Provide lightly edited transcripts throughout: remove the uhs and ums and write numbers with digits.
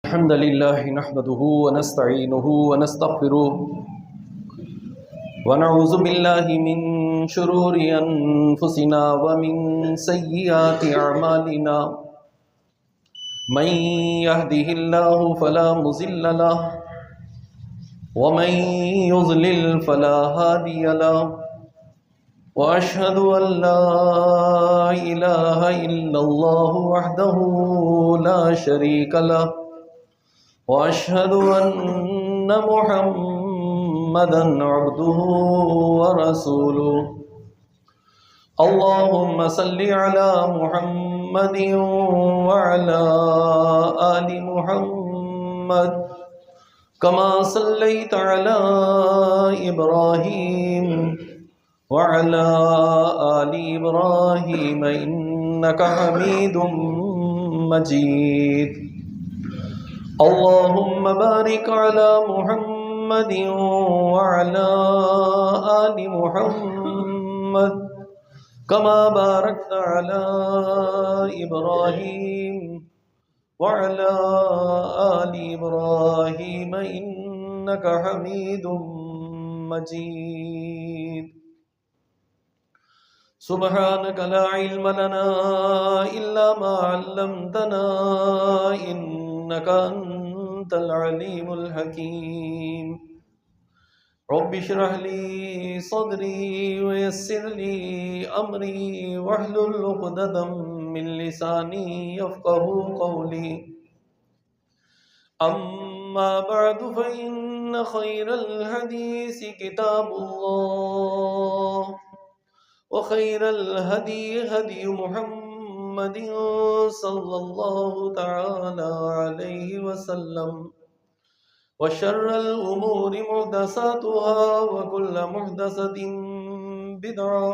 الحمد لله نحمده ونستعينه ونستغفره ونعوذ بالله من شرور أنفسنا ومن سيئات أعمالنا من يهده الله فلا مضل له ومن يضلل فلا هادي له وأشهد أن لا إله إلا الله وحده لا شريك له وأشهد أن محمدا عبده ورسوله اللهم صل على محمد وعلى آل محمد كما صليت على إبراهيم وعلى آل إبراهيم إنك حميد مجيد اللهم بارك على محمد وعلى آل محمد كما باركت على إبراهيم وعلى آل إبراهيم إنك حميد مجيد سبحانك لا علم لنا إلا ما علمتنا إنك أنت العليم الحكيم رب اشرح لي صدري ويسر لي أمري واحلل عقدة من لساني يفقهوا قولي أما بعد فإن خير الحديث كتاب الله وخير الهدي هدي محمد صلى الله تعالى عليه وسلم وشر الأمور محدثاتها وكل محدثة بدعة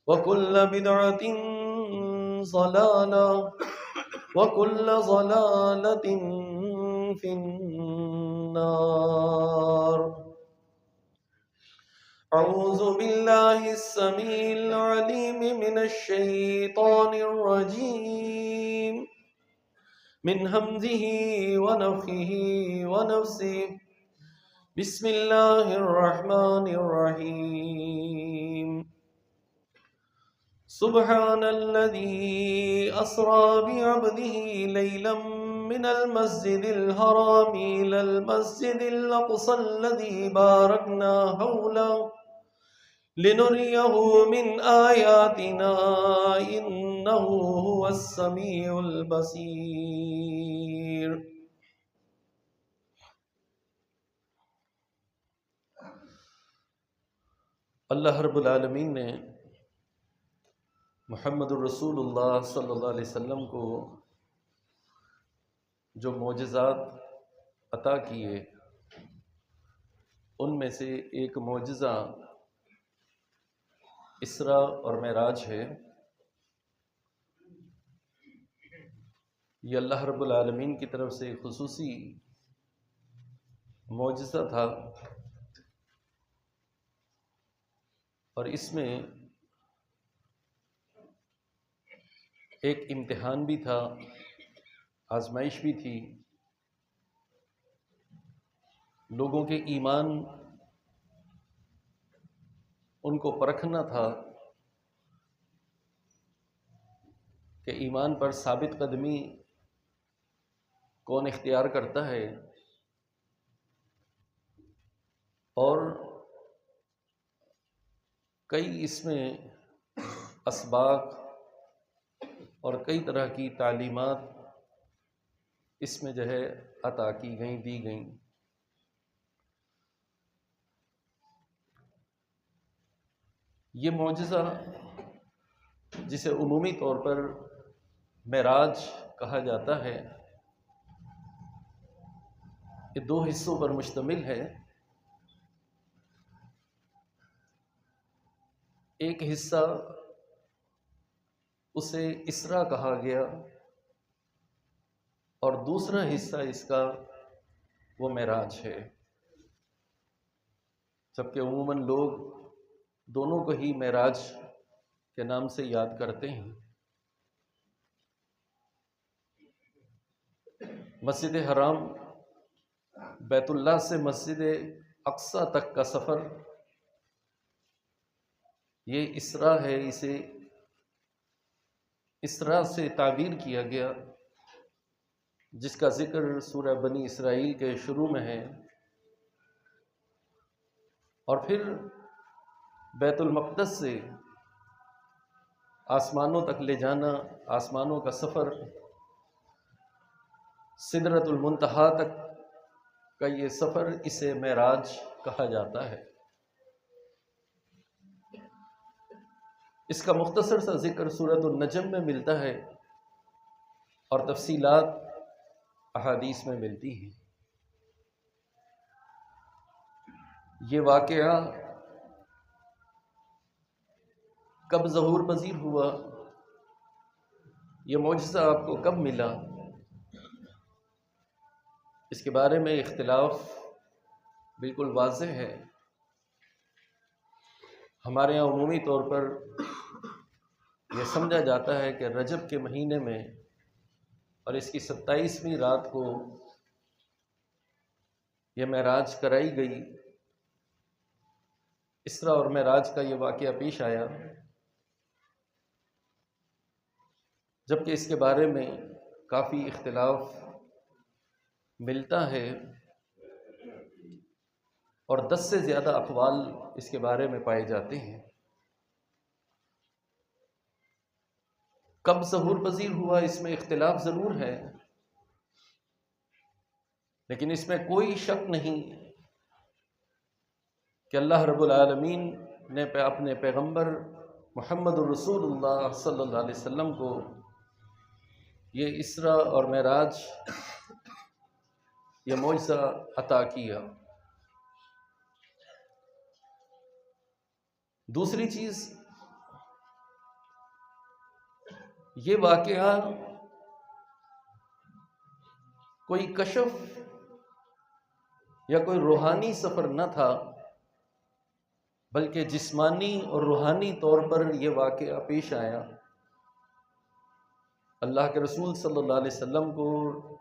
وكل بدعة ضلالة وكل ضلالة في النار أعوذ بالله السميع العليم من الشيطان الرجيم من همزه ونفخه ونفسه بسم الله الرحمن الرحيم سبحان الذي أسرى بعبده ليلا من المسجد الحرام إلى المسجد الأقصى الذي باركنا حوله لنريه من آياتنا إنه هو السميع البصير اللہ رب العالمین نے محمد الرسول اللہ صلی اللہ علیہ وسلم کو جو معجزات عطا کیے ان میں سے ایک معجزہ اسرا اور معراج ہے۔ یہ اللہ رب العالمین کی طرف سے خصوصی معجزہ تھا، اور اس میں ایک امتحان بھی تھا، آزمائش بھی تھی، لوگوں کے ایمان ان کو پرکھنا تھا کہ ایمان پر ثابت قدمی کون اختیار کرتا ہے، اور کئی اس میں اسباق اور کئی طرح کی تعلیمات اس میں جو ہے عطا کی گئیں، دی گئیں۔ یہ معجزہ جسے عمومی طور پر معراج کہا جاتا ہے، یہ دو حصوں پر مشتمل ہے۔ ایک حصہ اسے اسرا کہا گیا، اور دوسرا حصہ اس کا وہ معراج ہے، جبکہ عموماً لوگ دونوں کو ہی معراج کے نام سے یاد کرتے ہیں۔ مسجد حرام بیت اللہ سے مسجد اقصی تک کا سفر یہ اسراء ہے، اسے اسراء سے تعبیر کیا گیا، جس کا ذکر سورہ بنی اسرائیل کے شروع میں ہے، اور پھر بیت المقدس سے آسمانوں تک لے جانا، آسمانوں کا سفر، سدرۃ المنتہا تک کا یہ سفر، اسے معراج کہا جاتا ہے۔ اس کا مختصر سا ذکر سورۃ النجم میں ملتا ہے اور تفصیلات احادیث میں ملتی ہیں۔ یہ واقعہ کب ظہور پذیر ہوا، یہ معجزہ آپ کو کب ملا، اس کے بارے میں اختلاف بالکل واضح ہے۔ ہمارے یہاں عمومی طور پر یہ سمجھا جاتا ہے کہ رجب کے مہینے میں اور اس کی 27ویں رات کو یہ معراج کرائی گئی، اسراء اور معراج کا یہ واقعہ پیش آیا، جبکہ اس کے بارے میں کافی اختلاف ملتا ہے اور 10 سے زیادہ اقوال اس کے بارے میں پائے جاتے ہیں۔ کب ظہور پذیر ہوا اس میں اختلاف ضرور ہے، لیکن اس میں کوئی شک نہیں کہ اللہ رب العالمین نے اپنے پیغمبر محمد الرسول اللہ صلی اللہ علیہ وسلم کو یہ اسراء اور معراج، یہ معجزہ عطا کیا۔ دوسری چیز، یہ واقعہ کوئی کشف یا کوئی روحانی سفر نہ تھا، بلکہ جسمانی اور روحانی طور پر یہ واقعہ پیش آیا۔ اللہ کے رسول صلی اللہ علیہ وسلم کو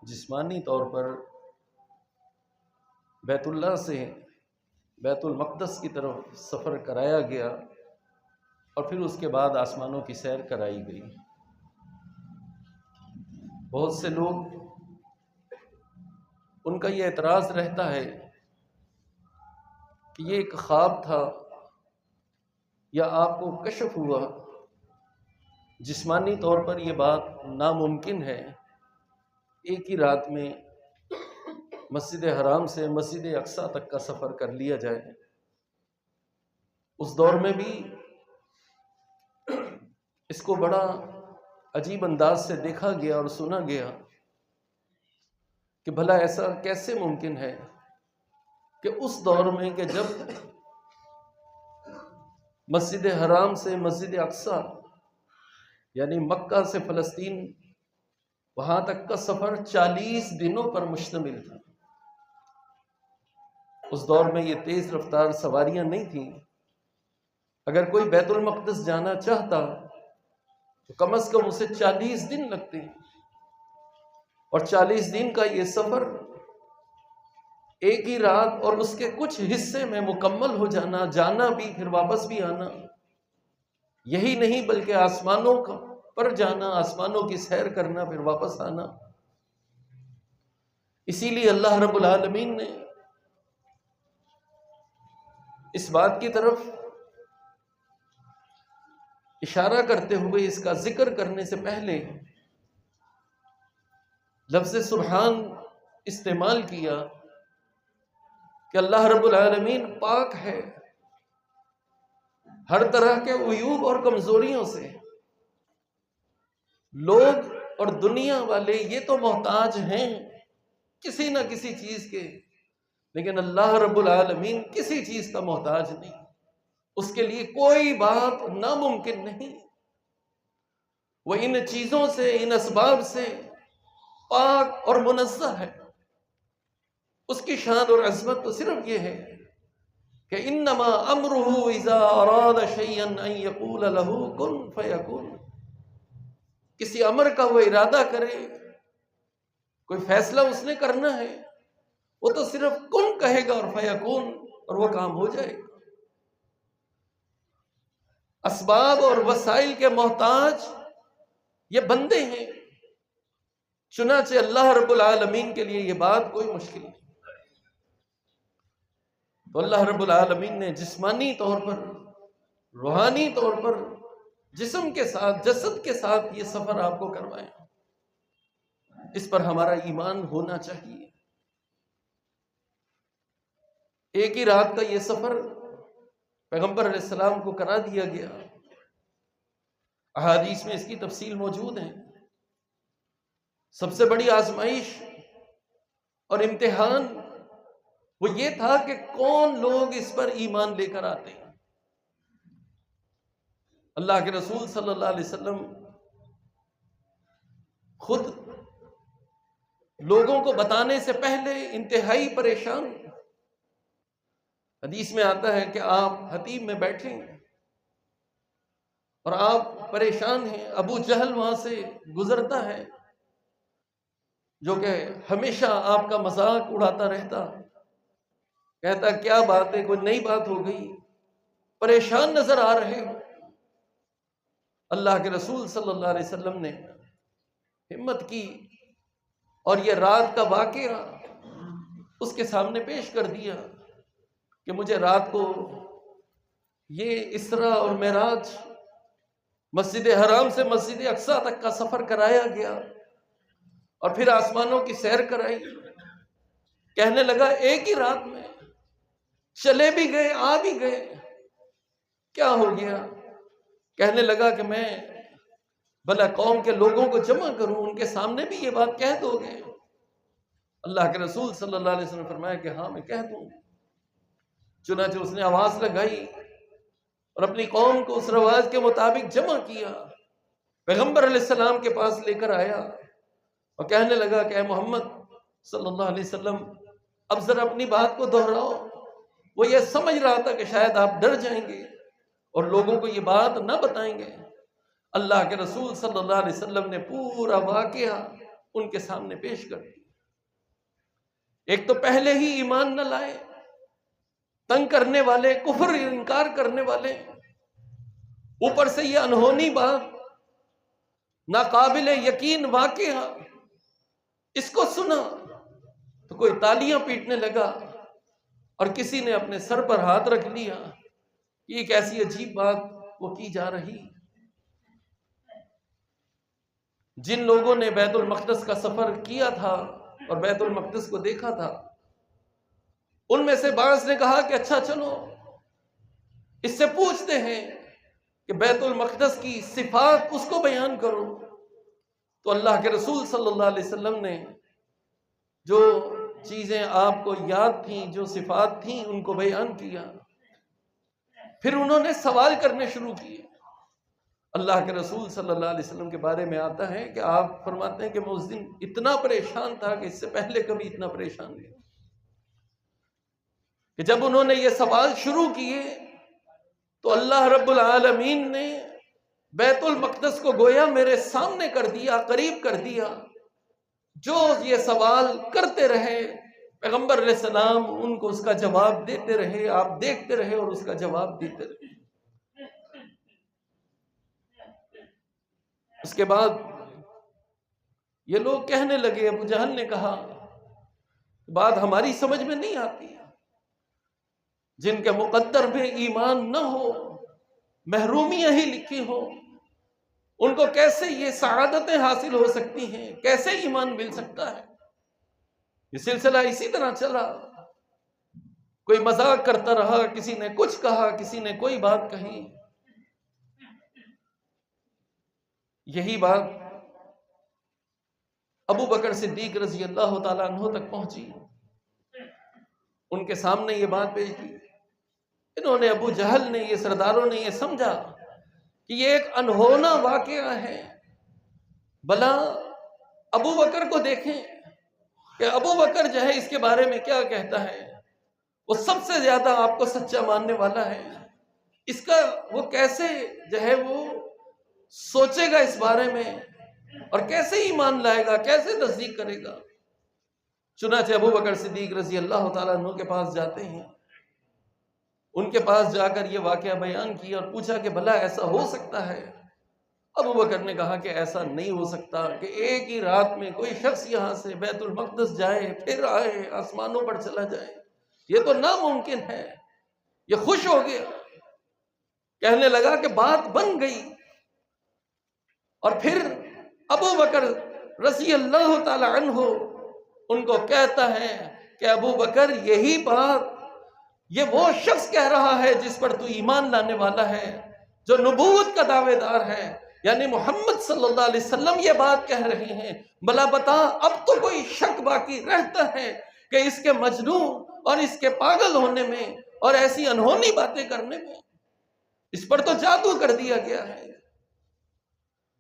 جسمانی طور پر بیت اللہ سے بیت المقدس کی طرف سفر کرایا گیا، اور پھر اس کے بعد آسمانوں کی سیر کرائی گئی۔ بہت سے لوگ، ان کا یہ اعتراض رہتا ہے کہ یہ ایک خواب تھا یا آپ کو کشف ہوا، جسمانی طور پر یہ بات ناممکن ہے، ایک ہی رات میں مسجد حرام سے مسجد اقصی تک کا سفر کر لیا جائے۔ اس دور میں بھی اس کو بڑا عجیب انداز سے دیکھا گیا اور سنا گیا کہ بھلا ایسا کیسے ممکن ہے کہ اس دور میں کہ جب مسجد حرام سے مسجد اقصی یعنی مکہ سے فلسطین وہاں تک کا سفر 40 دنوں پر مشتمل تھا۔ اس دور میں یہ تیز رفتار سواریاں نہیں تھیں، اگر کوئی بیت المقدس جانا چاہتا تو کم از کم اسے 40 دن لگتے، اور 40 دن کا یہ سفر ایک ہی رات اور اس کے کچھ حصے میں مکمل ہو جانا، جانا بھی پھر واپس بھی آنا، یہی نہیں بلکہ آسمانوں پر جانا، آسمانوں کی سیر کرنا، پھر واپس آنا۔ اسی لیے اللہ رب العالمین نے اس بات کی طرف اشارہ کرتے ہوئے اس کا ذکر کرنے سے پہلے لفظ سبحان استعمال کیا کہ اللہ رب العالمین پاک ہے ہر طرح کے عیوب اور کمزوریوں سے۔ لوگ اور دنیا والے یہ تو محتاج ہیں کسی نہ کسی چیز کے، لیکن اللہ رب العالمین کسی چیز کا محتاج نہیں، اس کے لیے کوئی بات ناممکن نہیں۔ وہ ان چیزوں سے، ان اسباب سے پاک اور منزہ ہے۔ اس کی شان اور عظمت تو صرف یہ ہے کہ انما امرہ اذا اراد شیئا ان یقول له کن فیکون۔ کسی امر کا وہ ارادہ کرے، کوئی فیصلہ اس نے کرنا ہے، وہ تو صرف کن کہے گا اور فیکون، اور وہ کام ہو جائے گا۔ اسباب اور وسائل کے محتاج یہ بندے ہیں، چنانچہ اللہ رب العالمین کے لیے یہ بات کوئی مشکل نہیں۔ تو اللہ رب العالمین نے جسمانی طور پر، روحانی طور پر، جسم کے ساتھ، جسد کے ساتھ یہ سفر آپ کو کروایا، اس پر ہمارا ایمان ہونا چاہیے۔ ایک ہی رات کا یہ سفر پیغمبر علیہ السلام کو کرا دیا گیا، احادیث میں اس کی تفصیل موجود ہے۔ سب سے بڑی آزمائش اور امتحان وہ یہ تھا کہ کون لوگ اس پر ایمان لے کر آتے ہیں۔ اللہ کے رسول صلی اللہ علیہ وسلم خود لوگوں کو بتانے سے پہلے انتہائی پریشان۔ حدیث میں آتا ہے کہ آپ حتیم میں بیٹھے ہیں اور آپ پریشان ہیں، ابو جہل وہاں سے گزرتا ہے جو کہ ہمیشہ آپ کا مذاق اڑاتا رہتا، کہتا کیا بات ہے، کوئی نئی بات ہو گئی، پریشان نظر آ رہے ہو۔ اللہ کے رسول صلی اللہ علیہ وسلم نے ہمت کی اور یہ رات کا واقعہ اس کے سامنے پیش کر دیا کہ مجھے رات کو یہ اسراء اور معراج، مسجد حرام سے مسجد اقصیٰ تک کا سفر کرایا گیا اور پھر آسمانوں کی سیر کرائی۔ کہنے لگا ایک ہی رات میں چلے بھی گئے آ بھی گئے، کیا ہو گیا؟ کہنے لگا کہ میں بھلا قوم کے لوگوں کو جمع کروں، ان کے سامنے بھی یہ بات کہہ دو گے؟ اللہ کے رسول صلی اللہ علیہ وسلم نے فرمایا کہ ہاں میں کہہ دوں۔ چنانچہ اس نے آواز لگائی اور اپنی قوم کو اس رواج کے مطابق جمع کیا، پیغمبر علیہ السلام کے پاس لے کر آیا اور کہنے لگا کہ اے محمد صلی اللہ علیہ وسلم اب ذرا اپنی بات کو دہراؤ۔ وہ یہ سمجھ رہا تھا کہ شاید آپ ڈر جائیں گے اور لوگوں کو یہ بات نہ بتائیں گے۔ اللہ کے رسول صلی اللہ علیہ وسلم نے پورا واقعہ ان کے سامنے پیش کر دیا۔ ایک تو پہلے ہی ایمان نہ لائے، تنگ کرنے والے، کفر انکار کرنے والے، اوپر سے یہ انہونی بات، ناقابل یقین واقعہ، اس کو سنا تو کوئی تالیاں پیٹنے لگا اور کسی نے اپنے سر پر ہاتھ رکھ لیا کہ ایک ایسی عجیب بات وہ کی جا رہی۔ جن لوگوں نے بیت المقدس کا سفر کیا تھا اور بیت المقدس کو دیکھا تھا، ان میں سے بعض نے کہا کہ اچھا چلو اس سے پوچھتے ہیں کہ بیت المقدس کی صفات اس کو بیان کرو۔ تو اللہ کے رسول صلی اللہ علیہ وسلم نے جو چیزیں آپ کو یاد تھیں، جو صفات تھیں، ان کو بیان کیا۔ پھر انہوں نے سوال کرنے شروع کیے۔ اللہ کے رسول صلی اللہ علیہ وسلم کے بارے میں آتا ہے کہ آپ فرماتے ہیں کہ میں اس دن اتنا پریشان تھا کہ اس سے پہلے کبھی اتنا پریشان نہیں، کہ جب انہوں نے یہ سوال شروع کیے تو اللہ رب العالمین نے بیت المقدس کو گویا میرے سامنے کر دیا، قریب کر دیا۔ جو یہ سوال کرتے رہے پیغمبر علیہ السلام ان کو اس کا جواب دیتے رہے، آپ دیکھتے رہے اور اس کا جواب دیتے رہے۔ اس کے بعد یہ لوگ کہنے لگے، ابو جہل نے کہا بات ہماری سمجھ میں نہیں آتی، جن کے مقدر میں ایمان نہ ہو، محرومیاں ہی لکھی ہو، ان کو کیسے یہ سعادتیں حاصل ہو سکتی ہیں، کیسے ایمان مل سکتا ہے؟ یہ سلسلہ اسی طرح چلا، کوئی مذاق کرتا رہا، کسی نے کچھ کہا، کسی نے کوئی بات کہی۔ یہی بات ابو بکر صدیق رضی اللہ تعالیٰ عنہ تک پہنچی، ان کے سامنے یہ بات پیش کی۔ انہوں نے، ابو جہل نے، یہ سرداروں نے یہ سمجھا کہ یہ ایک انہونا واقعہ ہے۔ بھلا ابو بکر کو دیکھیں کہ ابو بکر جو ہے اس کے بارے میں کیا کہتا ہے، وہ سب سے زیادہ آپ کو سچا ماننے والا ہے۔ اس کا وہ کیسے جو ہے وہ سوچے گا اس بارے میں اور کیسے ایمان لائے گا، کیسے تصدیق کرے گا؟ چنانچہ ابو بکر صدیق رضی اللہ تعالیٰ عنہ کے پاس جاتے ہیں. ان کے پاس جا کر یہ واقعہ بیان کیا اور پوچھا کہ بھلا ایسا ہو سکتا ہے؟ ابو بکر نے کہا کہ ایسا نہیں ہو سکتا کہ ایک ہی رات میں کوئی شخص یہاں سے بیت المقدس جائے پھر آئے آسمانوں پر چلا جائے، یہ تو ناممکن ہے. یہ خوش ہو گیا، کہنے لگا کہ بات بن گئی. اور پھر ابو بکر رضی اللہ تعالی عنہ ان کو کہتا ہے کہ ابو بکر یہی بات یہ وہ شخص کہہ رہا ہے جس پر تو ایمان لانے والا ہے، جو نبوت کا دعوے دار ہے، یعنی محمد صلی اللہ علیہ وسلم یہ بات کہہ رہے ہیں. بھلا بتا اب تو کوئی شک باقی رہتا ہے کہ اس کے مجنون اور اس کے پاگل ہونے میں اور ایسی انہونی باتیں کرنے میں؟ اس پر تو جادو کر دیا گیا ہے.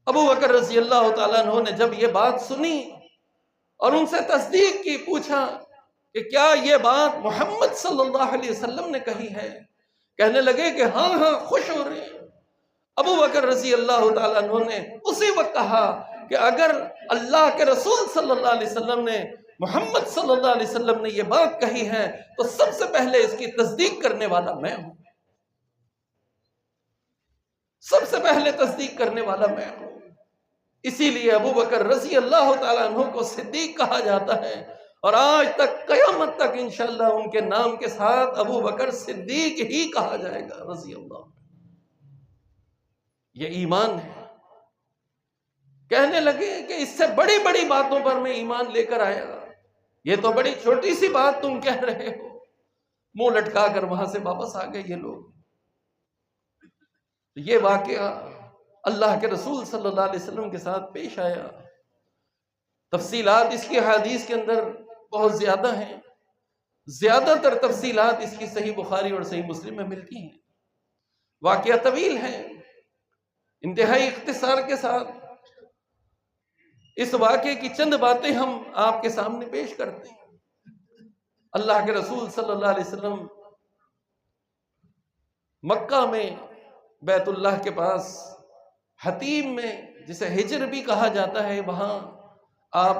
ابو بکر رضی اللہ تعالیٰ عنہ نے جب یہ بات سنی اور ان سے تصدیق کی، پوچھا کہ کیا یہ بات محمد صلی اللہ علیہ وسلم نے کہی ہے؟ کہنے لگے کہ ہاں ہاں، خوش ہو رہے ہیں. ابو بکر رضی اللہ تعالیٰ عنہ نے اسی وقت کہا کہ اگر اللہ کے رسول صلی اللہ علیہ وسلم نے، محمد صلی اللہ علیہ وسلم نے یہ بات کہی ہے تو سب سے پہلے اس کی تصدیق کرنے والا میں ہوں. سب سے پہلے تصدیق کرنے والا میں ہوں. اسی لیے ابو بکر رضی اللہ تعالیٰ عنہ کو صدیق کہا جاتا ہے، اور آج تک قیامت تک انشاءاللہ ان کے نام کے ساتھ ابو بکر صدیق ہی کہا جائے گا رضی اللہ. یہ ایمان ہے. کہنے لگے کہ اس سے بڑی بڑی باتوں پر میں ایمان لے کر آیا، یہ تو بڑی چھوٹی سی بات تم کہہ رہے ہو. منہ لٹکا کر وہاں سے واپس آ گئے یہ لوگ. یہ واقعہ اللہ کے رسول صلی اللہ علیہ وسلم کے ساتھ پیش آیا. تفصیلات اس کی حدیث کے اندر بہت زیادہ ہیں. زیادہ تر تفصیلات اس کی صحیح بخاری اور صحیح مسلم میں ملتی ہیں. واقعہ طویل ہے. انتہائی اختصار کے ساتھ اس واقعے کی چند باتیں ہم آپ کے سامنے پیش کرتے ہیں. اللہ کے رسول صلی اللہ علیہ وسلم مکہ میں بیت اللہ کے پاس حتیم میں، جسے ہجر بھی کہا جاتا ہے، وہاں آپ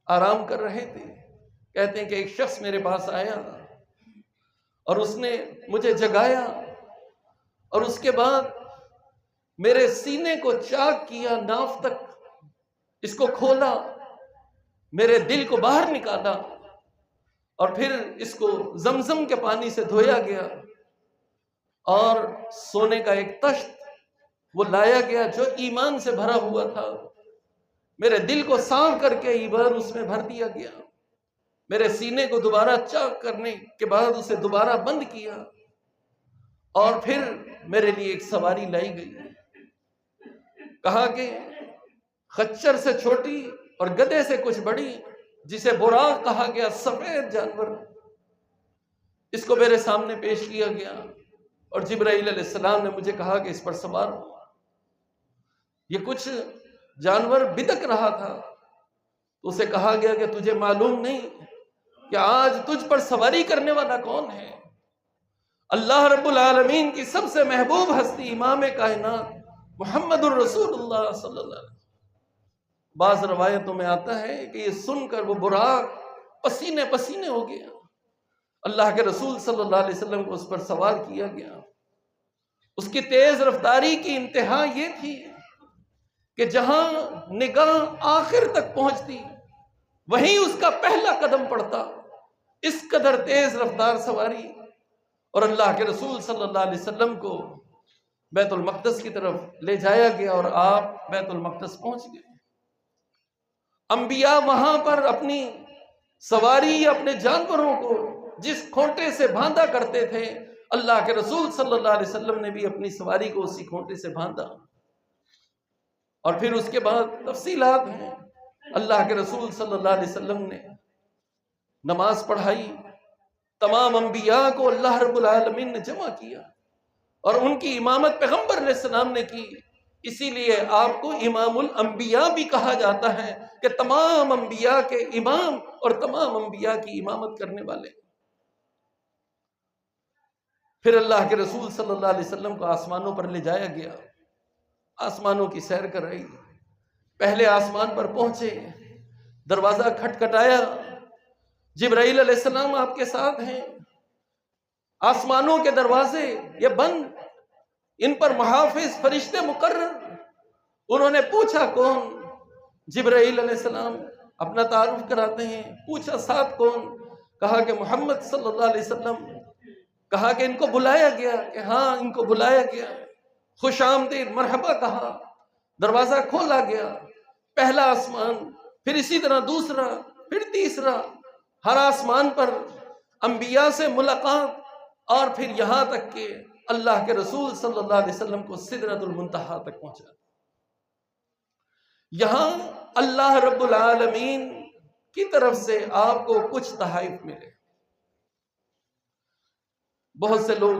آرام کر رہے تھے. کہتے ہیں کہ ایک شخص میرے پاس آیا اور اس نے مجھے جگایا اور اس کے بعد میرے سینے کو چاک کیا، ناف تک اس کو کھولا، میرے دل کو باہر نکالا اور پھر اس کو زمزم کے پانی سے دھویا گیا اور سونے کا ایک تشت وہ لایا گیا جو ایمان سے بھرا ہوا تھا. میرے دل کو صاف کر کے ایمان اس میں بھر دیا گیا. میرے سینے کو دوبارہ چاک کرنے کے بعد اسے دوبارہ بند کیا اور پھر میرے لیے ایک سواری لائی گئی. کہا کہ خچر سے چھوٹی اور گدھے سے کچھ بڑی، جسے براق کہا گیا، سفید جانور، اس کو میرے سامنے پیش کیا گیا اور جبرائیل علیہ السلام نے مجھے کہا کہ اس پر سوار ہو. یہ کچھ جانور بدک رہا تھا تو اسے کہا گیا کہ تجھے معلوم نہیں کہ آج تجھ پر سواری کرنے والا کون ہے؟ اللہ رب العالمین کی سب سے محبوب ہستی، امام کائنات محمد الرسول اللہ صلی اللہ علیہ وسلم. بعض روایتوں میں آتا ہے کہ یہ سن کر وہ براق پسینے پسینے ہو گیا. اللہ کے رسول صلی اللہ علیہ وسلم کو اس پر سوار کیا گیا. اس کی تیز رفتاری کی انتہا یہ تھی کہ جہاں نگاہ آخر تک پہنچتی وہیں اس کا پہلا قدم پڑتا. اس قدر تیز رفتار سواری. اور اللہ کے رسول صلی اللہ علیہ وسلم کو بیت المقدس کی طرف لے جایا گیا اور آپ بیت المقدس پہنچ گئے. انبیاء وہاں پر اپنی سواری، اپنے جانوروں کو جس کھونٹے سے باندھا کرتے تھے، اللہ کے رسول صلی اللہ علیہ وسلم نے بھی اپنی سواری کو اسی کھونٹے سے باندھا. اور پھر اس کے بعد تفصیلات ہیں. اللہ کے رسول صلی اللہ علیہ وسلم نے نماز پڑھائی. تمام انبیاء کو اللہ رب العالمین نے جمع کیا اور ان کی امامت پیغمبر علیہ السلام نے کی. اسی لیے آپ کو امام الانبیاء بھی کہا جاتا ہے کہ تمام انبیاء کے امام اور تمام انبیاء کی امامت کرنے والے. پھر اللہ کے رسول صلی اللہ علیہ وسلم کو آسمانوں پر لے جایا گیا. آسمانوں کی سیر کر رہی. پہلے آسمان پر پہنچے، دروازہ کھٹکھٹایا جبرائیل علیہ السلام آپ کے ساتھ ہیں، آسمانوں کے دروازے یہ بند، ان پر محافظ فرشتے مقرر۔ انہوں نے پوچھا کون؟ جبرائیل علیہ السلام اپنا تعارف کراتے ہیں۔ پوچھا ساتھ کون؟ کہا کہ محمد صلی اللہ علیہ وسلم۔ کہا کہ ان کو بلایا گیا؟ کہ ہاں ان کو بلایا گیا۔ خوش آمدید مرحبا کہا، دروازہ کھولا گیا، پہلا آسمان، پھر اسی طرح دوسرا، پھر تیسرا، ہر آسمان پر انبیاء سے ملاقات، اور پھر یہاں تک کہ اللہ کے رسول صلی اللہ علیہ وسلم کو سدرۃ المنتہا تک پہنچا۔ یہاں اللہ رب العالمین کی طرف سے آپ کو کچھ تحائف ملے۔ بہت سے لوگ،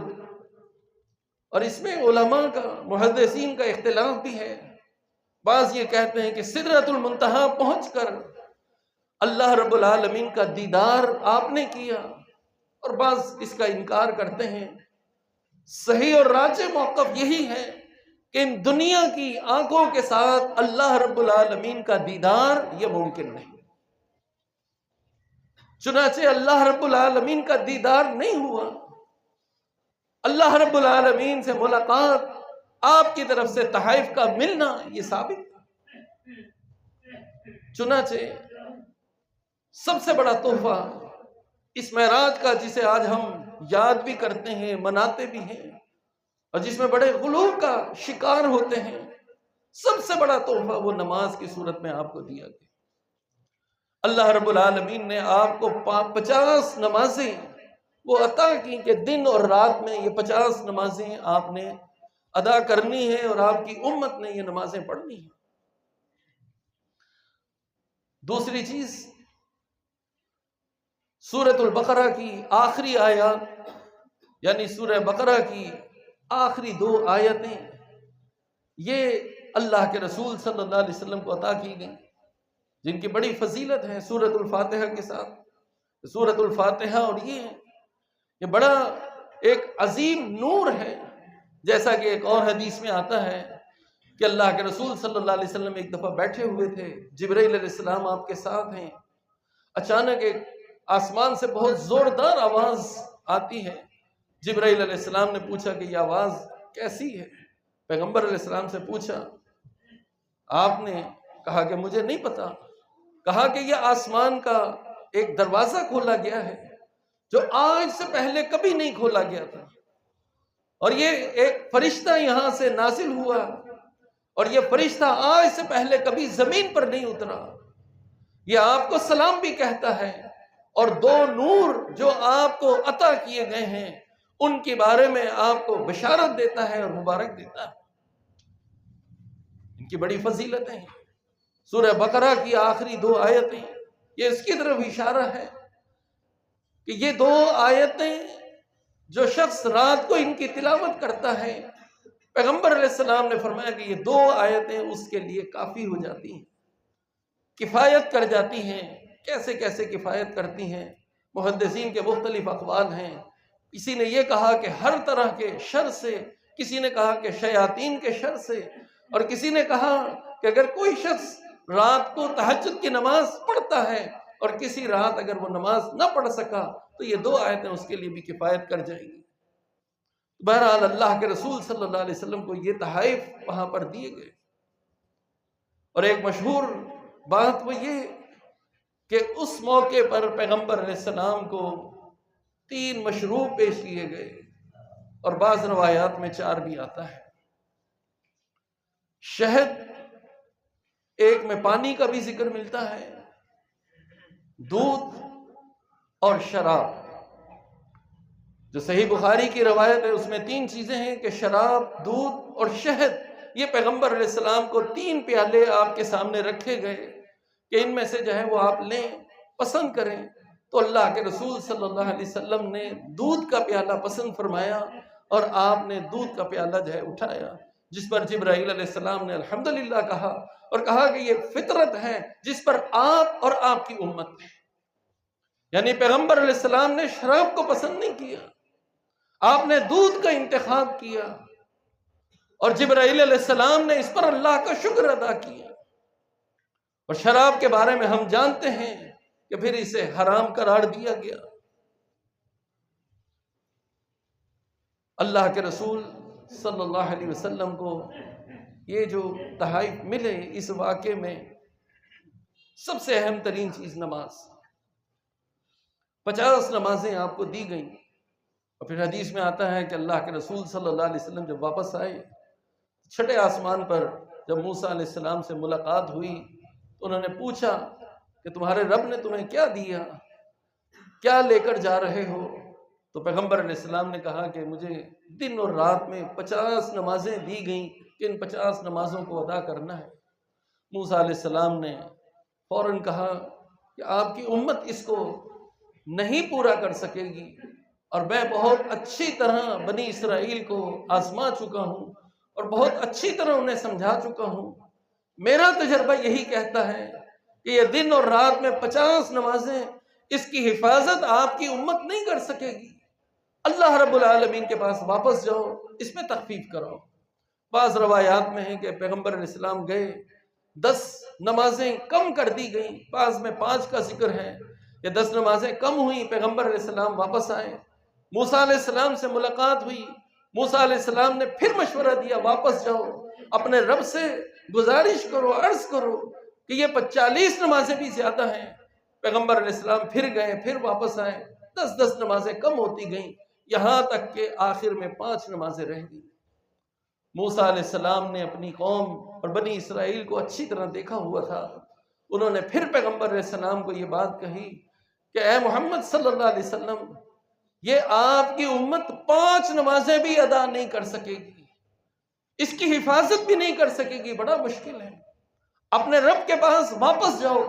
اور اس میں علماء کا محدثین کا اختلاف بھی ہے، بعض یہ کہتے ہیں کہ سدرۃ المنتہا پہنچ کر اللہ رب العالمین کا دیدار آپ نے کیا، اور بعض اس کا انکار کرتے ہیں۔ صحیح اور راجح موقف یہی ہے کہ ان دنیا کی آنکھوں کے ساتھ اللہ رب العالمین کا دیدار یہ ممکن نہیں۔ چنانچہ اللہ رب العالمین کا دیدار نہیں ہوا، اللہ رب العالمین سے ملاقات، آپ کی طرف سے تحائف کا ملنا یہ ثابت۔ چنانچہ سب سے بڑا تحفہ اس معراج کا، جسے آج ہم یاد بھی کرتے ہیں، مناتے بھی ہیں، اور جس میں بڑے غلو کا شکار ہوتے ہیں، سب سے بڑا تحفہ وہ نماز کی صورت میں آپ کو دیا گیا۔ اللہ رب العالمین نے آپ کو 50 نمازیں وہ عطا کی کہ دن اور رات میں یہ 50 نمازیں آپ نے ادا کرنی ہے، اور آپ کی امت نے یہ نمازیں پڑھنی ہیں۔ دوسری چیز، سورۃ البقرہ کی آخری آیات، یعنی سورہ بقرہ کی آخری 2 آیتیں، یہ اللہ کے رسول صلی اللہ علیہ وسلم کو عطا کی گئیں، جن کی بڑی فضیلت ہے سورۃ الفاتحہ کے ساتھ۔ سورۃ الفاتحہ اور یہ بڑا ایک عظیم نور ہے، جیسا کہ ایک اور حدیث میں آتا ہے کہ اللہ کے رسول صلی اللہ علیہ وسلم ایک دفعہ بیٹھے ہوئے تھے، جبرائیل علیہ السلام آپ کے ساتھ ہیں، اچانک ایک آسمان سے بہت زوردار آواز آتی ہے۔ جبرائیل علیہ السلام نے پوچھا کہ یہ آواز کیسی ہے؟ پیغمبر علیہ السلام سے پوچھا، آپ نے کہا کہ مجھے نہیں پتا۔ کہا کہ یہ آسمان کا ایک دروازہ کھولا گیا ہے جو آج سے پہلے کبھی نہیں کھولا گیا تھا، اور یہ ایک فرشتہ یہاں سے نازل ہوا، اور یہ فرشتہ آج سے پہلے کبھی زمین پر نہیں اترا، یہ آپ کو سلام بھی کہتا ہے، اور 2 نور جو آپ کو عطا کیے گئے ہیں ان کے بارے میں آپ کو بشارت دیتا ہے اور مبارک دیتا ہے۔ ان کی بڑی فضیلتیں ہیں۔ سورہ بقرہ کی آخری 2 آیتیں یہ اس کی طرف اشارہ ہے کہ یہ 2 آیتیں جو شخص رات کو ان کی تلاوت کرتا ہے، پیغمبر علیہ السلام نے فرمایا کہ یہ 2 آیتیں اس کے لیے کافی ہو جاتی ہیں، کفایت کر جاتی ہیں۔ کیسے کیسے کفایت کرتی ہیں؟ محدثین کے مختلف اقوال ہیں۔ کسی نے یہ کہا کہ ہر طرح کے شر سے، کسی نے کہا کہ شیاطین کے شر سے، اور کسی نے کہا کہ اگر کوئی شخص رات کو تہجد کی نماز پڑھتا ہے اور کسی رات اگر وہ نماز نہ پڑھ سکا تو یہ 2 آیتیں اس کے لیے بھی کفایت کر جائیں گی۔ بہرحال اللہ کے رسول صلی اللہ علیہ وسلم کو یہ تحائف وہاں پر دیے گئے، اور ایک مشہور بات وہ یہ کہ اس موقع پر پیغمبر علیہ السلام کو 3 مشروب پیش کیے گئے، اور بعض روایات میں 4 بھی آتا ہے۔ شہد، ایک میں پانی کا بھی ذکر ملتا ہے، دودھ اور شراب۔ جو صحیح بخاری کی روایت ہے اس میں 3 چیزیں ہیں کہ شراب، دودھ اور شہد، یہ پیغمبر علیہ السلام کو 3 پیالے آپ کے سامنے رکھے گئے کہ ان میں سے جو ہے وہ آپ لیں، پسند کریں۔ تو اللہ کے رسول صلی اللہ علیہ وسلم نے دودھ کا پیالہ پسند فرمایا، اور آپ نے دودھ کا پیالہ جو ہے اٹھایا، جس پر جبرائیل علیہ السلام نے الحمدللہ کہا، اور کہا کہ یہ فطرت ہے جس پر آپ اور آپ کی امت ہے۔ یعنی پیغمبر علیہ السلام نے شراب کو پسند نہیں کیا، آپ نے دودھ کا انتخاب کیا، اور جبرائیل علیہ السلام نے اس پر اللہ کا شکر ادا کیا۔ اور شراب کے بارے میں ہم جانتے ہیں کہ پھر اسے حرام قرار دیا گیا۔ اللہ کے رسول صلی اللہ علیہ وسلم کو یہ جو تحائف ملے اس واقعے میں، سب سے اہم ترین چیز نماز، 50 نمازیں آپ کو دی گئیں۔ اور پھر حدیث میں آتا ہے کہ اللہ کے رسول صلی اللہ علیہ وسلم جب واپس آئے، چھٹے آسمان پر جب موسیٰ علیہ السلام سے ملاقات ہوئی تو انہوں نے پوچھا کہ تمہارے رب نے تمہیں کیا دیا، کیا لے کر جا رہے ہو؟ تو پیغمبر علیہ السلام نے کہا کہ مجھے دن اور رات میں 50 نمازیں دی گئیں کہ ان 50 نمازوں کو ادا کرنا ہے۔ موسیٰ علیہ السلام نے فوراً کہا کہ آپ کی امت اس کو نہیں پورا کر سکے گی، اور میں بہت اچھی طرح بنی اسرائیل کو آزما چکا ہوں اور بہت اچھی طرح انہیں سمجھا چکا ہوں۔ میرا تجربہ یہی کہتا ہے کہ یہ دن اور رات میں 50 نمازیں، اس کی حفاظت آپ کی امت نہیں کر سکے گی۔ اللہ رب العالمین کے پاس واپس جاؤ، اس میں تخفیف کرو۔ بعض روایات میں ہے کہ پیغمبر علیہ السلام گئے، 10 نمازیں کم کر دی گئیں، بعض میں 5 کا ذکر ہے کہ 10 نمازیں کم ہوئیں، پیغمبر علیہ السلام واپس آئے، موسیٰ علیہ السلام سے ملاقات ہوئی، موسیٰ علیہ السلام نے پھر مشورہ دیا واپس جاؤ، اپنے رب سے گزارش کرو، عرض کرو کہ یہ 40 نمازیں بھی زیادہ ہیں۔ پیغمبر علیہ السلام پھر گئے، پھر واپس آئے، 10 نمازیں کم ہوتی گئیں، یہاں تک کہ آخر میں 5 نمازیں رہ گئیں۔ موسیٰ علیہ السلام نے اپنی قوم اور بنی اسرائیل کو اچھی طرح دیکھا ہوا تھا، انہوں نے پھر پیغمبر علیہ السلام کو یہ بات کہی کہ اے محمد صلی اللہ علیہ وسلم، یہ آپ کی امت 5 نمازیں بھی ادا نہیں کر سکے گی، اس کی حفاظت بھی نہیں کر سکے گی، بڑا مشکل ہے۔ اپنے رب کے پاس واپس جاؤ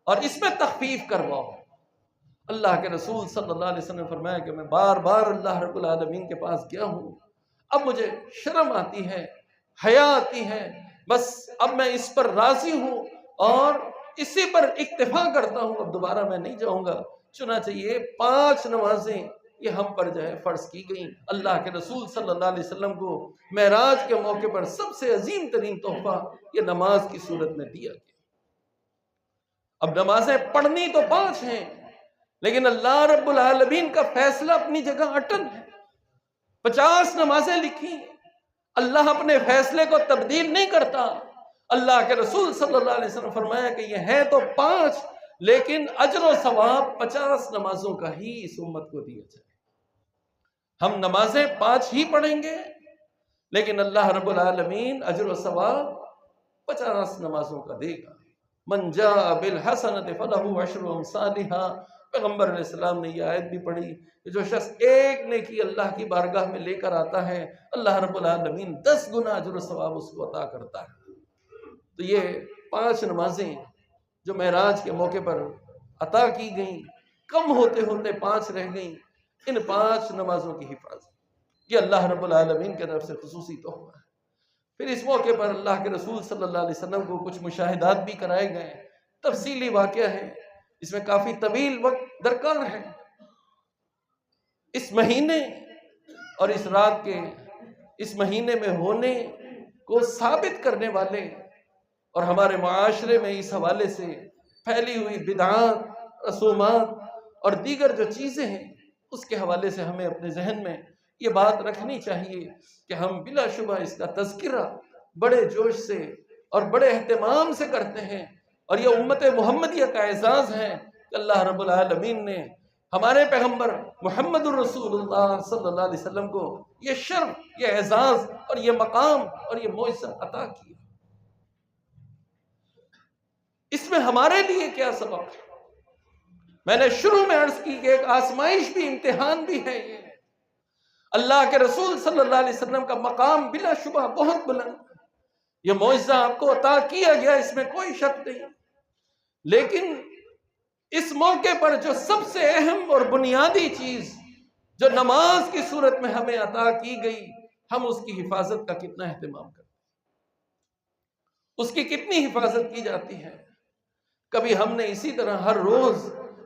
اور اس میں تخفیف کرواؤ۔ اللہ کے رسول صلی اللہ علیہ وسلم نے فرمایا کہ میں بار بار اللہ رب العالمین کے پاس گیا ہوں، اب مجھے شرم آتی ہے، حیا آتی ہے، بس اب میں اس پر راضی ہوں اور اسی پر اکتفا کرتا ہوں، اب دوبارہ میں نہیں جاؤں گا۔ چنانچہ یہ 5 نمازیں یہ ہم پر جو ہے فرض کی گئیں۔ اللہ کے رسول صلی اللہ علیہ وسلم کو معراج کے موقع پر سب سے عظیم ترین تحفہ یہ نماز کی صورت میں دیا گیا۔ اب نمازیں پڑھنی تو 5 ہیں، لیکن اللہ رب العالمین کا فیصلہ اپنی جگہ اٹل ہے۔ 50 نمازیں لکھی، اللہ اپنے فیصلے کو تبدیل نہیں کرتا۔ اللہ کے رسول صلی اللہ علیہ وسلم فرمایا کہ یہ ہے تو 5، لیکن اجر و ثواب 50 نمازوں کا ہی اس امت کو دیا جائے۔ ہم نمازیں 5 ہی پڑھیں گے، لیکن اللہ رب العالمین اجر و ثواب 50 نمازوں کا دے گا۔ من جاء بالحسنۃ فلہ عشر امثالھا، پیغمبر علیہ السلام نے یہ آیت بھی پڑھی کہ جو شخص ایک نیکی اللہ کی بارگاہ میں لے کر آتا ہے، اللہ رب العالمین 10 گنا اجر و ثواب اس کو عطا کرتا ہے۔ تو یہ 5 نمازیں جو معراج کے موقع پر عطا کی گئیں، کم ہوتے ہوتے 5 رہ گئیں، ان 5 نمازوں کی حفاظت یہ اللہ رب العالمین کی طرف سے خصوصی تحفہ ہے۔ پھر اس موقع پر اللہ کے رسول صلی اللہ علیہ وسلم کو کچھ مشاہدات بھی کرائے گئے، تفصیلی واقعہ ہے، اس میں کافی طویل وقت درکار ہے۔ اس مہینے اور اس رات کے اس مہینے میں ہونے کو ثابت کرنے والے اور ہمارے معاشرے میں اس حوالے سے پھیلی ہوئی بدعات، رسومات اور دیگر جو چیزیں ہیں، اس کے حوالے سے ہمیں اپنے ذہن میں یہ بات رکھنی چاہیے کہ ہم بلا شبہ اس کا تذکرہ بڑے جوش سے اور بڑے اہتمام سے کرتے ہیں، اور یہ امت محمدیہ کا اعزاز ہے کہ اللہ رب العالمین نے ہمارے پیغمبر محمد الرسول اللہ صلی اللہ علیہ وسلم کو یہ شرف، یہ اعزاز اور یہ مقام اور یہ معزت عطا کیا۔ اس میں ہمارے لیے کیا سبق ہے؟ میں نے شروع میں عرض کی کہ ایک آزمائش بھی، امتحان بھی ہے۔ یہ اللہ کے رسول صلی اللہ علیہ وسلم کا مقام بلا شبہ بہت بلند، یہ معجزہ آپ کو عطا کیا گیا، اس میں کوئی شک نہیں، لیکن اس موقع پر جو سب سے اہم اور بنیادی چیز جو نماز کی صورت میں ہمیں عطا کی گئی، ہم اس کی حفاظت کا کتنا اہتمام کرتے ہیں، اس کی کتنی حفاظت کی جاتی ہے۔ کبھی ہم نے اسی طرح ہر روز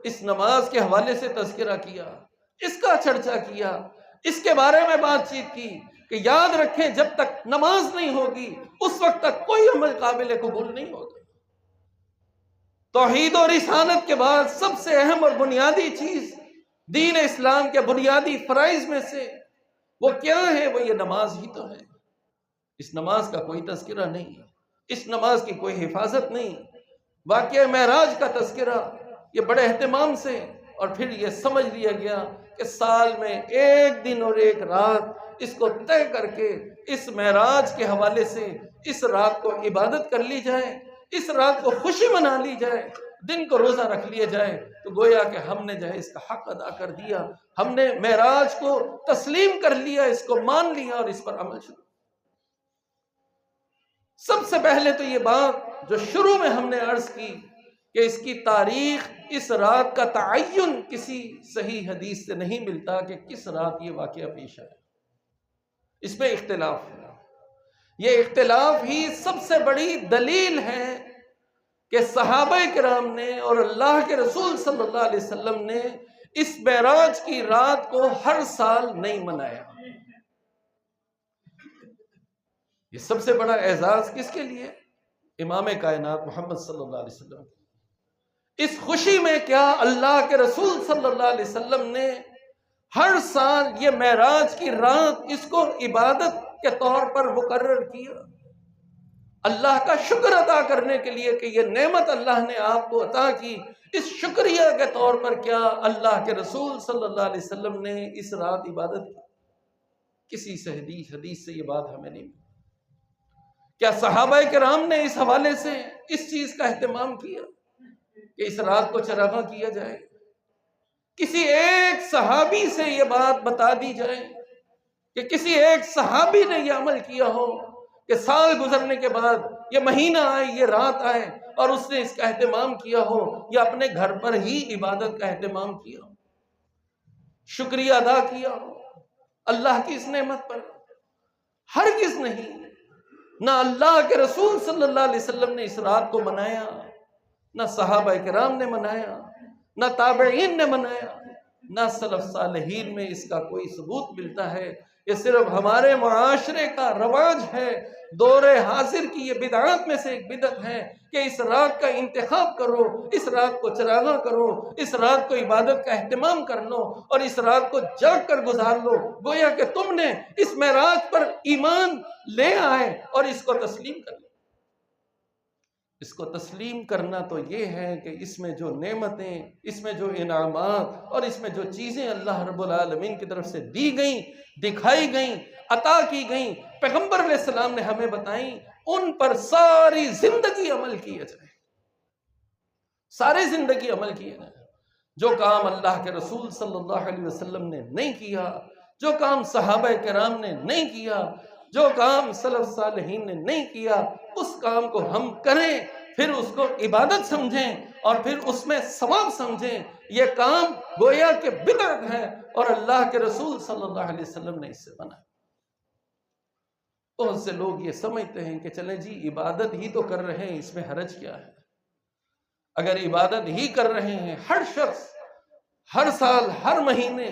اس نماز کے حوالے سے تذکرہ کیا، اس کا چرچا کیا، اس کے بارے میں بات چیت کی کہ یاد رکھیں جب تک نماز نہیں ہوگی اس وقت تک کوئی عمل قابل قبول نہیں ہوگا۔ توحید اور رسالت کے بعد سب سے اہم اور بنیادی چیز دین اسلام کے بنیادی فرائض میں سے وہ کیا ہے؟ وہ یہ نماز ہی تو ہے۔ اس نماز کا کوئی تذکرہ نہیں، اس نماز کی کوئی حفاظت نہیں۔ واقعہ معراج کا تذکرہ یہ بڑے اہتمام سے، اور پھر یہ سمجھ لیا گیا کہ سال میں ایک دن اور ایک رات اس کو طے کر کے اس معراج کے حوالے سے اس رات کو عبادت کر لی جائے، اس رات کو خوشی منا لی جائے، دن کو روزہ رکھ لیا جائے، تو گویا کہ ہم نے جو ہے اس کا حق ادا کر دیا، ہم نے معراج کو تسلیم کر لیا، اس کو مان لیا اور اس پر عمل شروع۔ سب سے پہلے تو یہ بات جو شروع میں ہم نے عرض کی کہ اس کی تاریخ، اس رات کا تعین کسی صحیح حدیث سے نہیں ملتا کہ کس رات یہ واقعہ پیش آیا، اس میں اختلاف ہے۔ یہ اختلاف ہی سب سے بڑی دلیل ہے کہ صحابہ کرام نے اور اللہ کے رسول صلی اللہ علیہ وسلم نے اس معراج کی رات کو ہر سال نہیں منایا۔ یہ سب سے بڑا اعزاز کس کے لیے؟ امام کائنات محمد صلی اللہ علیہ وسلم۔ اس خوشی میں کیا اللہ کے رسول صلی اللہ علیہ وسلم نے ہر سال یہ معراج کی رات اس کو عبادت کے طور پر مقرر کیا، اللہ کا شکر ادا کرنے کے لیے کہ یہ نعمت اللہ نے آپ کو عطا کی، اس شکریہ کے طور پر کیا اللہ کے رسول صلی اللہ علیہ وسلم نے اس رات عبادت کی؟ کسی سے حدیث سے یہ بات ہمیں نہیں ملی۔ کیا صحابہ کرام نے اس حوالے سے اس چیز کا اہتمام کیا کہ اس رات کو چراغاں کیا جائے؟ کسی ایک صحابی سے یہ بات بتا دی جائے کہ کسی ایک صحابی نے یہ عمل کیا ہو کہ سال گزرنے کے بعد یہ مہینہ آئے، یہ رات آئے اور اس نے اس کا اہتمام کیا ہو یا اپنے گھر پر ہی عبادت کا اہتمام کیا ہو، شکریہ ادا کیا ہو اللہ کی اس نعمت پر؟ ہرگز نہیں۔ نہ اللہ کے رسول صلی اللہ علیہ وسلم نے اس رات کو منایا، نہ صحابہ کرام نے منایا، نہ تابعین نے منایا، نہ سلف صالحین میں اس کا کوئی ثبوت ملتا ہے۔ یہ صرف ہمارے معاشرے کا رواج ہے، دور حاضر کی یہ بدعات میں سے ایک بدعت ہے کہ اس رات کا انتخاب کرو، اس رات کو چراغاں کرو، اس رات کو عبادت کا اہتمام کر لو اور اس رات کو جاگ کر گزار لو، گویا کہ تم نے اس معراج پر ایمان لے آئے اور اس کو تسلیم کر لیا۔ اس کو تسلیم کرنا تو یہ ہے کہ اس میں جو نعمتیں، اس میں جو انعامات اور اس میں جو چیزیں اللہ رب العالمین کی طرف سے دی گئیں، دکھائی گئیں، عطا کی گئیں، پیغمبر علیہ السلام نے ہمیں بتائیں، ان پر ساری زندگی عمل کیا جائے، ساری زندگی عمل کیا جائے۔ جو کام اللہ کے رسول صلی اللہ علیہ وسلم نے نہیں کیا، جو کام صحابہ کرام نے نہیں کیا، جو کام سلف صالحین نے نہیں کیا، اس کام کو ہم کریں، پھر اس کو عبادت سمجھیں اور پھر اس میں ثواب سمجھیں۔ یہ کام گویا کہ بدعت ہے اور اللہ کے رسول صلی اللہ علیہ وسلم نے اس سے منع۔ بہت سے لوگ یہ سمجھتے ہیں کہ چلیں جی عبادت ہی تو کر رہے ہیں، اس میں حرج کیا ہے؟ اگر عبادت ہی کر رہے ہیں، ہر شخص ہر سال ہر مہینے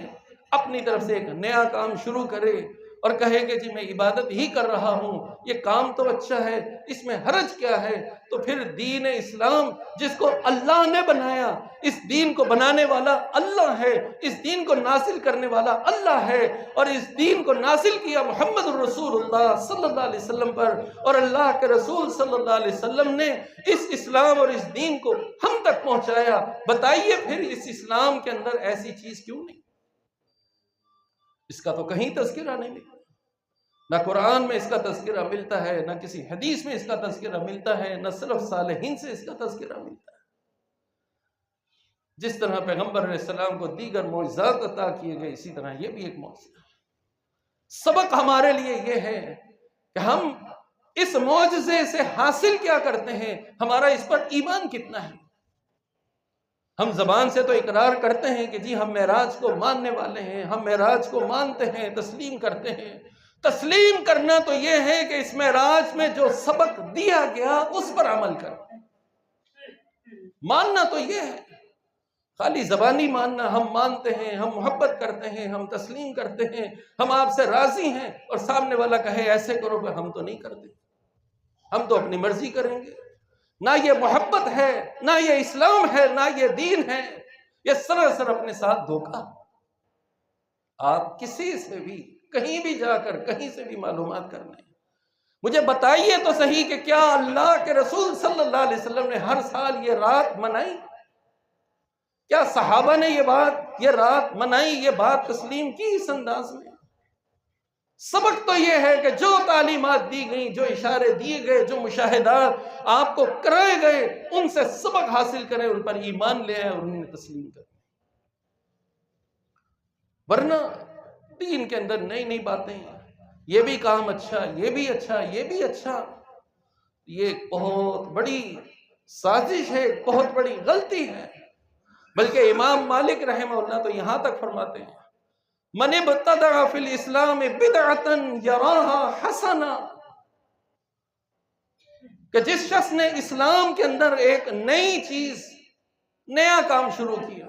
اپنی طرف سے ایک نیا کام شروع کرے اور کہے کہ جی میں عبادت ہی کر رہا ہوں، یہ کام تو اچھا ہے، اس میں حرج کیا ہے؟ تو پھر دین اسلام جس کو اللہ نے بنایا، اس دین کو بنانے والا اللہ ہے، اس دین کو نازل کرنے والا اللہ ہے، اور اس دین کو نازل کیا محمد الرسول اللہ صلی اللہ علیہ وسلم پر، اور اللہ کے رسول صلی اللہ علیہ وسلم نے اس اسلام اور اس دین کو ہم تک پہنچایا۔ بتائیے پھر اس اسلام کے اندر ایسی چیز کیوں نہیں؟ اس کا تو کہیں تذکرہ نہیں ملتا، نہ قرآن میں اس کا تذکرہ ملتا ہے، نہ کسی حدیث میں اس کا تذکرہ ملتا ہے، نہ سلف صالحین سے اس کا تذکرہ ملتا ہے۔ جس طرح پیغمبر علیہ السلام کو دیگر معجزات عطا کیے گئے، اسی طرح یہ بھی ایک معجزہ ہے۔ سبق ہمارے لیے یہ ہے کہ ہم اس معجزے سے حاصل کیا کرتے ہیں، ہمارا اس پر ایمان کتنا ہے۔ ہم زبان سے تو اقرار کرتے ہیں کہ جی ہم معراج کو ماننے والے ہیں، ہم معراج کو مانتے ہیں، تسلیم کرتے ہیں۔ تسلیم کرنا تو یہ ہے کہ اس معراج میں جو سبق دیا گیا اس پر عمل کرنا۔ ماننا تو یہ ہے، خالی زبانی ماننا، ہم مانتے ہیں، ہم محبت کرتے ہیں، ہم تسلیم کرتے ہیں، ہم آپ سے راضی ہیں، اور سامنے والا کہے ایسے کرو، پہ ہم تو نہیں کرتے، ہم تو اپنی مرضی کریں گے۔ نہ یہ محبت ہے، نہ یہ اسلام ہے، نہ یہ دین ہے، یہ سراسر اپنے ساتھ دھوکہ۔ آپ کسی سے بھی کہیں بھی جا کر کہیں سے بھی معلومات کر لیں، مجھے بتائیے تو صحیح کہ کیا اللہ کے رسول صلی اللہ علیہ وسلم نے ہر سال یہ رات منائی؟ کیا صحابہ نے یہ رات منائی، یہ بات تسلیم کی اس انداز میں؟ سبق تو یہ ہے کہ جو تعلیمات دی گئیں، جو اشارے دیے گئے، جو مشاہدات آپ کو کرائے گئے، ان سے سبق حاصل کریں، ان پر ایمان لے آئیں اور انہیں تسلیم کریں۔ ورنہ دین کے اندر نئی نئی باتیں، یہ بھی کام اچھا، یہ بھی اچھا، یہ بھی اچھا، یہ بہت بڑی سازش ہے، بہت بڑی غلطی ہے۔ بلکہ امام مالک رحمہ اللہ تو یہاں تک فرماتے ہیں، من ابتدع فی الاسلام بدعتا یراہا حسنا، کہ جس شخص نے اسلام کے اندر ایک نئی چیز، نیا کام شروع کیا،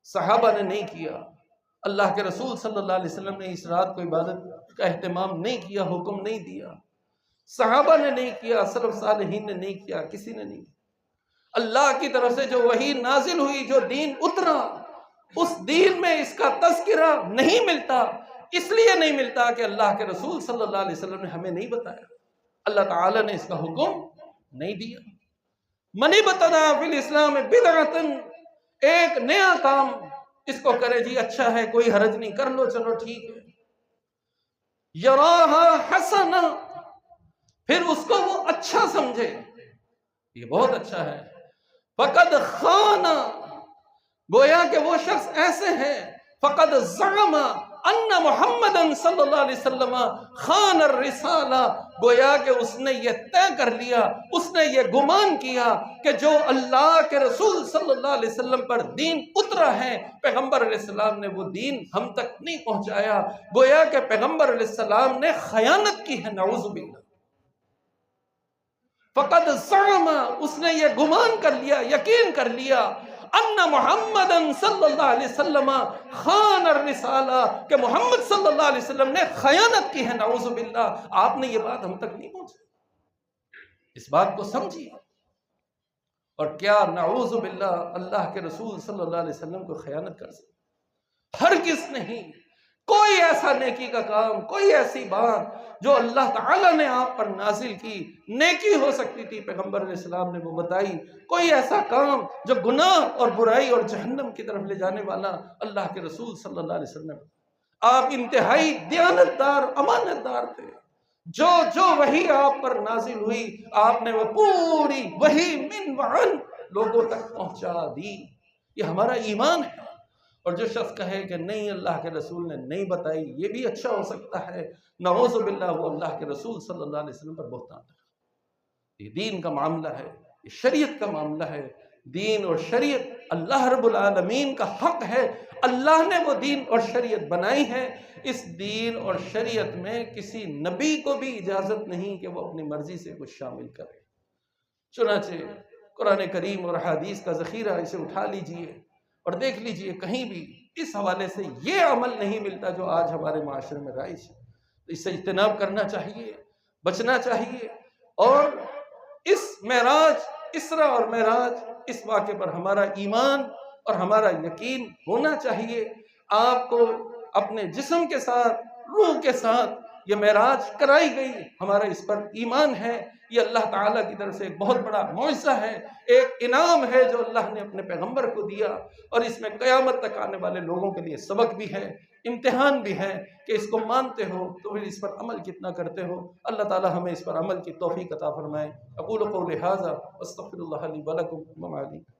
صحابہ نے نہیں کیا، اللہ کے رسول صلی اللہ علیہ وسلم نے اس رات کو عبادت کا اہتمام نہیں کیا، حکم نہیں دیا، صحابہ نے نہیں کیا، سلف صالحین نے نہیں کیا، کسی نے نہیں کیا، اللہ کی طرف سے جو وحی نازل ہوئی، جو دین اترا، اس دین میں اس کا تذکرہ نہیں ملتا۔ اس لیے نہیں ملتا کہ اللہ کے رسول صلی اللہ علیہ وسلم نے ہمیں نہیں بتایا، اللہ تعالی نے اس کا حکم نہیں دیا۔ من ابتدع فی الاسلام بدعتا، ایک نیا کام اس کو کرے، جی اچھا ہے، کوئی حرج نہیں، کر لو، چلو ٹھیک ہے، یراہا حسنا، پھر اس کو وہ اچھا سمجھے، یہ بہت اچھا ہے، فقد خان، گویا کہ وہ شخص ایسے ہیں، فقد زعم ان محمد صلی اللہ علیہ وسلم خان الرسالہ، گویا کہ اس نے یہ طے کر لیا، اس نے یہ گمان کیا کہ جو اللہ کے رسول صلی اللہ علیہ وسلم پر دین اترا ہے، پیغمبر علیہ السلام نے وہ دین ہم تک نہیں پہنچایا، گویا کہ پیغمبر علیہ السلام نے خیانت کی ہے، نعوذ باللہ۔ فقد زعم، اس نے یہ گمان کر لیا، یقین کر لیا، ان محمد صلی اللہ علیہ وسلم خان الرسالہ، کہ محمد صلی اللہ علیہ وسلم نے خیانت کی ہے، نعوذ باللہ۔ آپ نے یہ بات ہم تک نہیں پہنچی، اس بات کو سمجھیے۔ اور کیا نعوذ باللہ اللہ کے رسول صلی اللہ علیہ وسلم کو خیانت کر سکتے؟ ہرگز نہیں۔ کوئی ایسا نیکی کا کام، کوئی ایسی بات جو اللہ تعالیٰ نے آپ پر نازل کی، نیکی ہو سکتی تھی، پیغمبر علیہ السلام نے وہ بتائی، کوئی ایسا کام جو گناہ اور برائی اور جہنم کی طرف لے جانے والا، اللہ کے رسول صلی اللہ علیہ وسلم، آپ انتہائی دیانتدار، امانت دار تھے، جو وحی آپ پر نازل ہوئی، آپ نے وہ پوری وحی من وعن لوگوں تک پہنچا دی۔ یہ ہمارا ایمان ہے۔ اور جو شخص کہے کہ نہیں، اللہ کے رسول نے نہیں بتائی، یہ بھی اچھا ہو سکتا ہے، نعوذ باللہ، وہ اللہ کے رسول صلی اللہ علیہ وسلم پر بہتان ہے۔ یہ دین کا معاملہ ہے، یہ شریعت کا معاملہ ہے۔ دین اور شریعت اللہ رب العالمین کا حق ہے، اللہ نے وہ دین اور شریعت بنائی ہے۔ اس دین اور شریعت میں کسی نبی کو بھی اجازت نہیں کہ وہ اپنی مرضی سے کچھ شامل کرے۔ چنانچہ قرآن کریم اور حدیث کا ذخیرہ، اسے اٹھا لیجئے اور دیکھ لیجئے، کہیں بھی اس حوالے سے یہ عمل نہیں ملتا جو آج ہمارے معاشرے میں رائج ہے۔ اس سے اجتناب کرنا چاہیے، بچنا چاہیے۔ اور اس معراج، اسرا اور معراج، اس واقعے پر ہمارا ایمان اور ہمارا یقین ہونا چاہیے۔ آپ کو اپنے جسم کے ساتھ، روح کے ساتھ یہ معراج کرائی گئی، ہمارا اس پر ایمان ہے۔ یہ اللہ تعالیٰ کی طرف سے ایک بہت بڑا معجزہ ہے، ایک انعام ہے جو اللہ نے اپنے پیغمبر کو دیا، اور اس میں قیامت تک آنے والے لوگوں کے لیے سبق بھی ہے، امتحان بھی ہے کہ اس کو مانتے ہو تو پھر اس پر عمل کتنا کرتے ہو۔ اللہ تعالیٰ ہمیں اس پر عمل کی توفیق عطا فرمائے۔ اقول قولی ھذا واستغفر اللہ لی ولکم وما علیکم۔